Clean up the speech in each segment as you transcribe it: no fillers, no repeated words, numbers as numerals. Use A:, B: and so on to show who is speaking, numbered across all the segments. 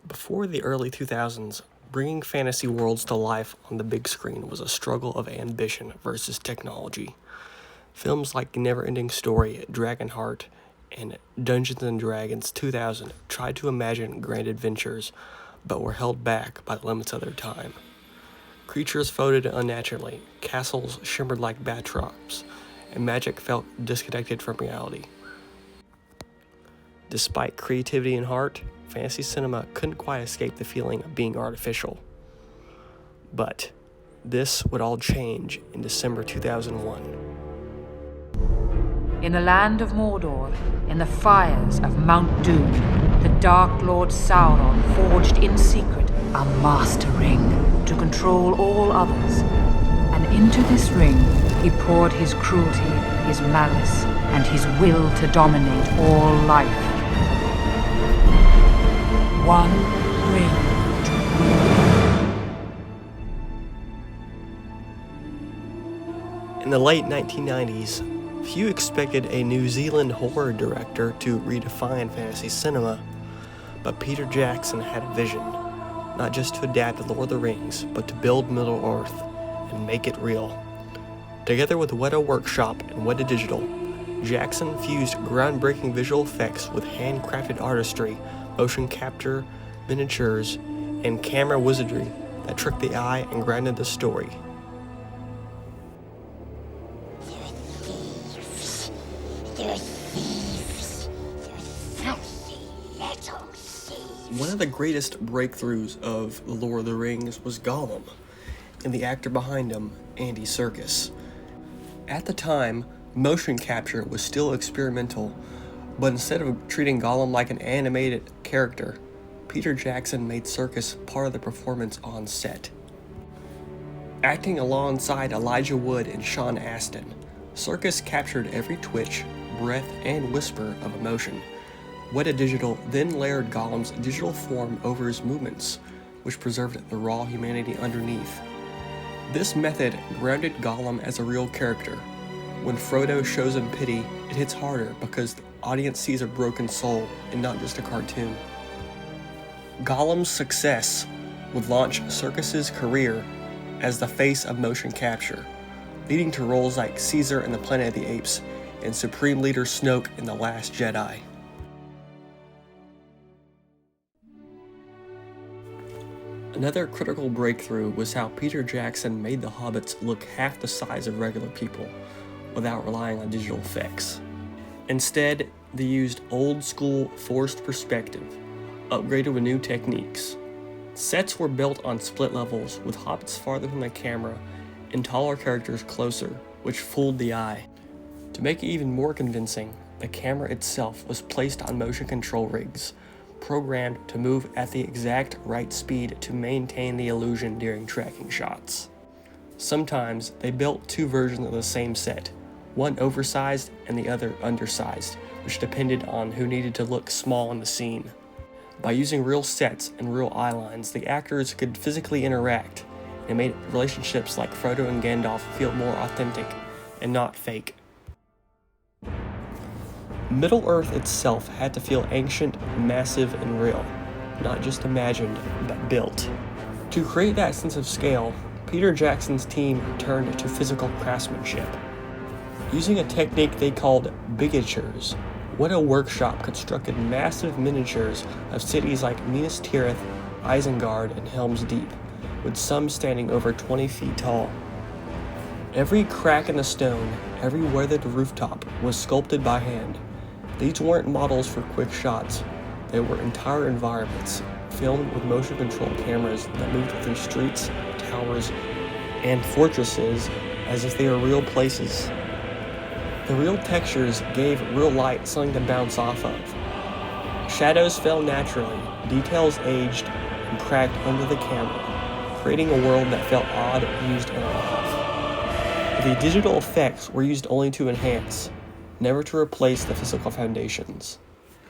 A: Before the early 2000s, bringing fantasy worlds to life on the big screen was a struggle of ambition versus technology. Films like Neverending Story, Dragonheart, and Dungeons & Dragons 2000 tried to imagine grand adventures, but were held back by the limits of their time. Creatures floated unnaturally, castles shimmered like backdrops, and magic felt disconnected from reality. Despite creativity and heart, fantasy cinema couldn't quite escape the feeling of being artificial. But this would all change in December 2001.
B: In the land of Mordor, in the fires of Mount Doom, the Dark Lord Sauron forged in secret a master ring to control all others. And into this ring he poured his cruelty, his malice, and his will to dominate all life. One ring to rule.
A: In the late 1990s, few expected a New Zealand horror director to redefine fantasy cinema, but Peter Jackson had a vision, not just to adapt The Lord of the Rings, but to build Middle-earth and make it real. Together with Weta Workshop and Weta Digital, Jackson fused groundbreaking visual effects with handcrafted artistry, motion capture, miniatures, and camera wizardry that tricked the eye and grounded the story. One of the greatest breakthroughs of The Lord of the Rings was Gollum, and the actor behind him, Andy Serkis. At the time, motion capture was still experimental, but instead of treating Gollum like an animated character, Peter Jackson made Serkis part of the performance on set. Acting alongside Elijah Wood and Sean Astin, Serkis captured every twitch, breath, and whisper of emotion. Weta Digital then layered Gollum's digital form over his movements, which preserved the raw humanity underneath. This method grounded Gollum as a real character. When Frodo shows him pity, it hits harder because the audience sees a broken soul and not just a cartoon. Gollum's success would launch Serkis's career as the face of motion capture, leading to roles like Caesar in the Planet of the Apes and Supreme Leader Snoke in The Last Jedi. Another critical breakthrough was how Peter Jackson made the hobbits look half the size of regular people, without relying on digital effects. Instead, they used old-school forced perspective, upgraded with new techniques. Sets were built on split levels, with hobbits farther from the camera and taller characters closer, which fooled the eye. To make it even more convincing, the camera itself was placed on motion control rigs, programmed to move at the exact right speed to maintain the illusion during tracking shots. Sometimes they built two versions of the same set, one oversized and the other undersized, which depended on who needed to look small in the scene. By using real sets and real eye lines, the actors could physically interact, and made relationships like Frodo and Gandalf feel more authentic and not fake. Middle-earth itself had to feel ancient, massive, and real, not just imagined, but built. To create that sense of scale, Peter Jackson's team turned to physical craftsmanship. Using a technique they called bigatures, Weta Workshop constructed massive miniatures of cities like Minas Tirith, Isengard, and Helm's Deep, with some standing over 20 feet tall. Every crack in the stone, every weathered rooftop was sculpted by hand. These weren't models for quick shots. They were entire environments, filmed with motion control cameras that moved through streets, towers, and fortresses as if they were real places. The real textures gave real light something to bounce off of. Shadows fell naturally, details aged and cracked under the camera, creating a world that felt odd, used, and alive. The digital effects were used only to enhance, never to replace the physical foundations.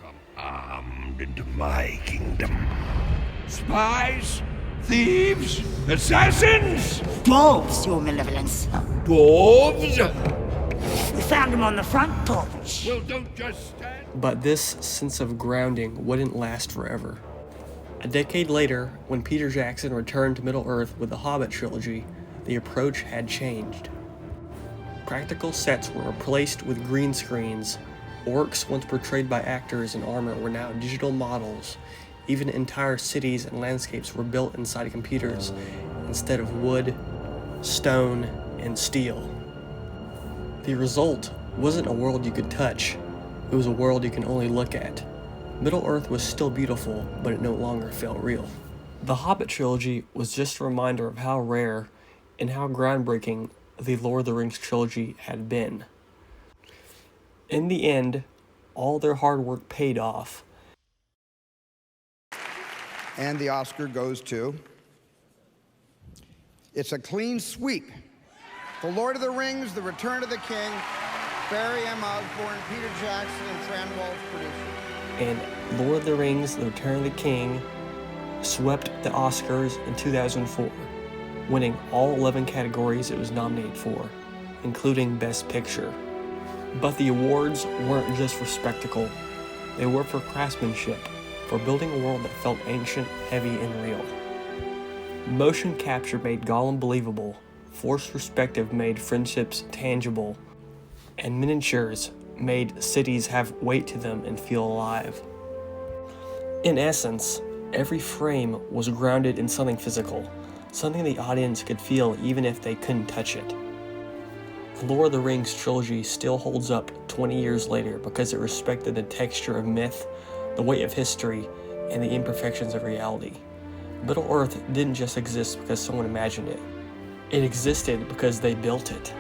C: Come armed into my kingdom. Spies, thieves, assassins!
D: Dwarves, your malevolence.
C: Dwarves!
D: We found them on the front porch.
C: Well, don't just stand.
A: But this sense of grounding wouldn't last forever. A decade later, when Peter Jackson returned to Middle-earth with the Hobbit trilogy, the approach had changed. Practical sets were replaced with green screens. Orcs, once portrayed by actors in armor, were now digital models. Even entire cities and landscapes were built inside computers instead of wood, stone, and steel. The result wasn't a world you could touch, it was a world you can only look at. Middle-earth was still beautiful, but it no longer felt real. The Hobbit trilogy was just a reminder of how rare and how groundbreaking the Lord of the Rings trilogy had been. In the end, all their hard work paid off.
E: And the Oscar goes to... It's a clean sweep. The Lord of the Rings, The Return of the King, Barry M. Osborne, Peter Jackson, and Fran Walsh produced.
A: And Lord of the Rings, The Return of the King swept the Oscars in 2004, winning all 11 categories it was nominated for, including Best Picture. But the awards weren't just for spectacle, they were for craftsmanship, for building a world that felt ancient, heavy, and real. Motion capture made Gollum believable, forced perspective made friendships tangible, and miniatures made cities have weight to them and feel alive. In essence, every frame was grounded in something physical, something the audience could feel even if they couldn't touch it. The Lord of the Rings trilogy still holds up 20 years later because it respected the texture of myth, the weight of history, and the imperfections of reality. Middle-earth didn't just exist because someone imagined it. It existed because they built it.